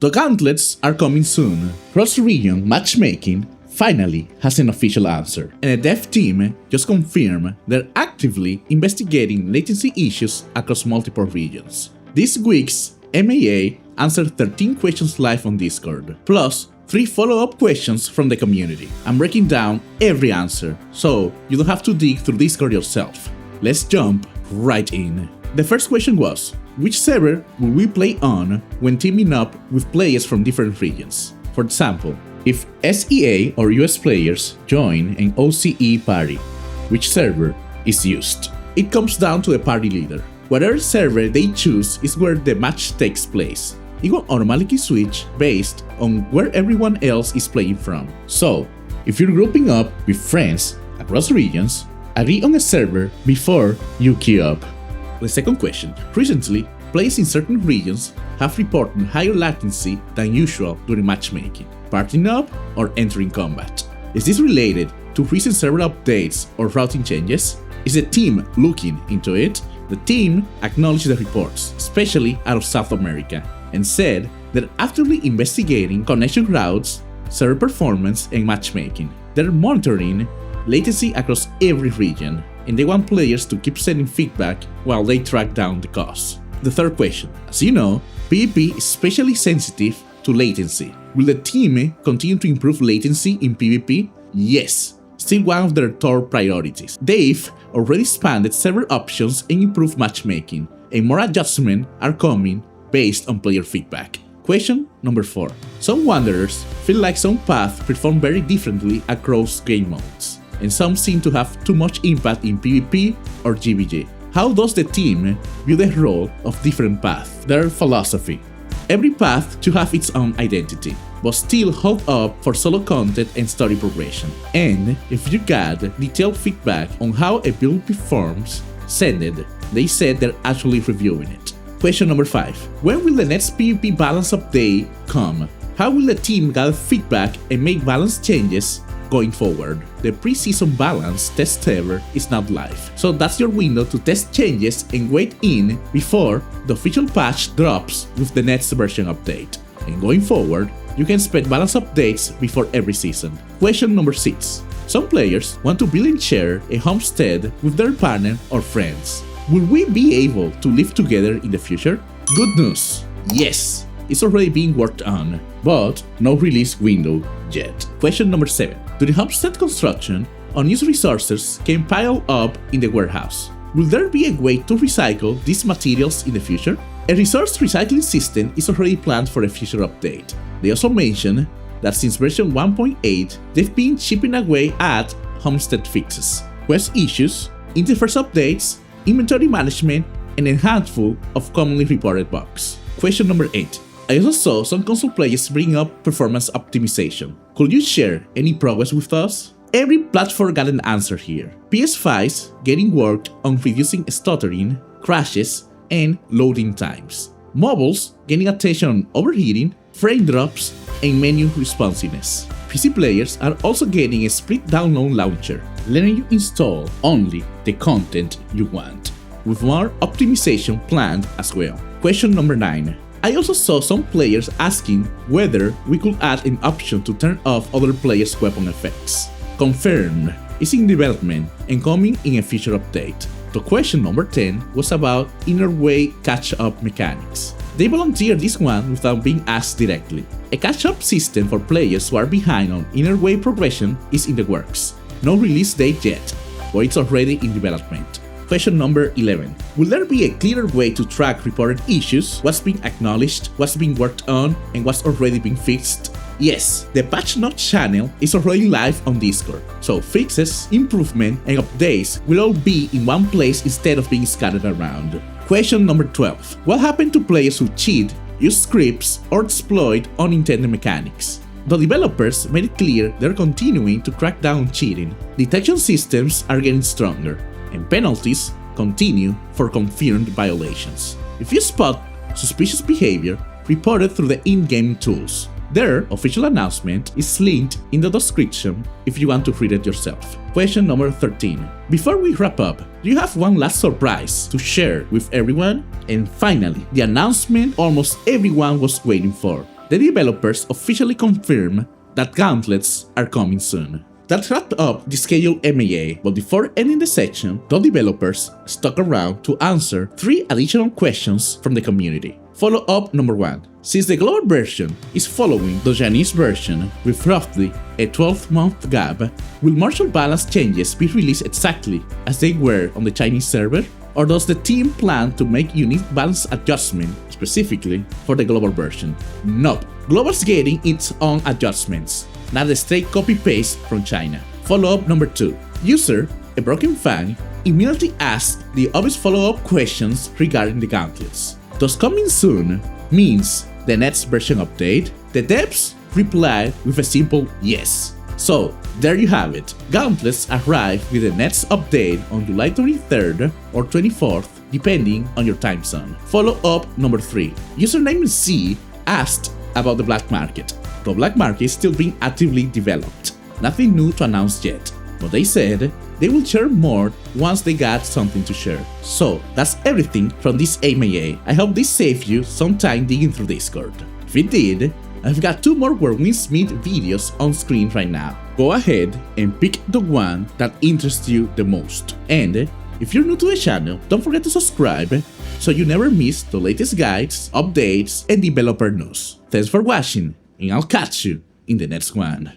The Gauntlets are coming soon. Cross-region matchmaking finally has an official answer, and the dev team just confirmed they're actively investigating latency issues across multiple regions. This week's MAA answered 13 questions live on Discord, plus 3 follow-up questions from the community. I'm breaking down every answer, so you don't have to dig through Discord yourself. Let's jump right in. The first question was, which server will we play on when teaming up with players from different regions? For example, if SEA or US players join an OCE party, which server is used? It comes down to the party leader. Whatever server they choose is where the match takes place. It will automatically switch based on where everyone else is playing from. So, if you're grouping up with friends across regions, agree on a server before you queue up. The second question. Recently, players in certain regions have reported higher latency than usual during matchmaking, partying up, or entering combat. Is this related to recent server updates or routing changes? Is the team looking into it? The team acknowledged the reports, especially out of South America, and said they're actively investigating connection routes, server performance, and matchmaking. They're monitoring latency across every region, and they want players to keep sending feedback while they track down the cause. The third question. As you know, PvP is especially sensitive to latency. Will the team continue to improve latency in PvP? Yes, still one of their top priorities. They've already expanded several options and improved matchmaking, and more adjustments are coming based on player feedback. Question number 4. Some wanderers feel like some paths perform very differently across game modes, and some seem to have too much impact in PvP or GVG. How does the team view the role of different paths? Their philosophy. Every path should have its own identity, but still hold up for solo content and story progression. And if you got detailed feedback on how a build performs, send it. They said they're actually reviewing it. Question number 5. When will the next PvP balance update come? How will the team gather feedback and make balance changes going forward? The pre-season balance test server is not live, so that's your window to test changes and wait in before the official patch drops with the next version update. And going forward, you can expect balance updates before every season. Question number 6. Some players want to build and share a homestead with their partner or friends. Will we be able to live together in the future? Good news! Yes! It's already being worked on, but no release window yet. Question number 7. During Homestead construction, unused resources can pile up in the warehouse. Will there be a way to recycle these materials in the future? A resource recycling system is already planned for a future update. They also mentioned that since version 1.8, they've been chipping away at Homestead fixes, quest issues, interface updates, inventory management, and a handful of commonly reported bugs. Question number 8. I also saw some console players bring up performance optimization. Could you share any progress with us? Every platform got an answer here. PS5's getting worked on reducing stuttering, crashes, and loading times. Mobiles getting attention on overheating, frame drops, and menu responsiveness. PC players are also getting a split download launcher, letting you install only the content you want, with more optimization planned as well. Question number 9. I also saw some players asking whether we could add an option to turn off other players' weapon effects. Confirmed, it's in development and coming in a future update. The question number 10 was about inner way catch-up mechanics. They volunteered this one without being asked directly. A catch-up system for players who are behind on inner way progression is in the works. No release date yet, but it's already in development. Question number 11. Will there be a clearer way to track reported issues, what's being acknowledged, what's being worked on, and what's already been fixed? Yes, the patch notes channel is already live on Discord, so fixes, improvement, and updates will all be in one place instead of being scattered around. Question number 12. What happened to players who cheat, use scripts, or exploit unintended mechanics? The developers made it clear they're continuing to crack down on cheating. Detection systems are getting stronger, and penalties continue for confirmed violations. If you spot suspicious behavior, report it through the in-game tools. Their official announcement is linked in the description if you want to read it yourself. Question number 13. Before we wrap up, do you have one last surprise to share with everyone? And finally, the announcement almost everyone was waiting for. the developers officially confirmed that Gauntlets are coming soon. That wrapped up the scheduled MAA, but before ending the section, the developers stuck around to answer 3 additional questions from the community. Follow-up number 1. Since the global version is following the Chinese version with roughly a 12-month gap, will martial balance changes be released exactly as they were on the Chinese server? Or does the team plan to make unique balance adjustment specifically for the global version? Nope, global's getting its own adjustments, not a straight copy-paste from China. Follow-up number 2. User, a broken fan, immediately asked the obvious follow-up questions regarding the gauntlets. Does coming soon means the next version update? The devs replied with a simple yes. So, there you have it. Gauntlets arrive with the next update on July 23rd or 24th, depending on your time zone. Follow-up number 3. Username C asked about the black market. The black market is still being actively developed. Nothing new to announce yet, but they said they will share more once they got something to share. So, that's everything from this AMA. I hope this saved you some time digging through Discord. If it did, I've got 2 more where we meet videos on screen right now. Go ahead and pick the one that interests you the most. And if you're new to the channel, don't forget to subscribe so you never miss the latest guides, updates, and developer news. Thanks for watching, and I'll catch you in the next one.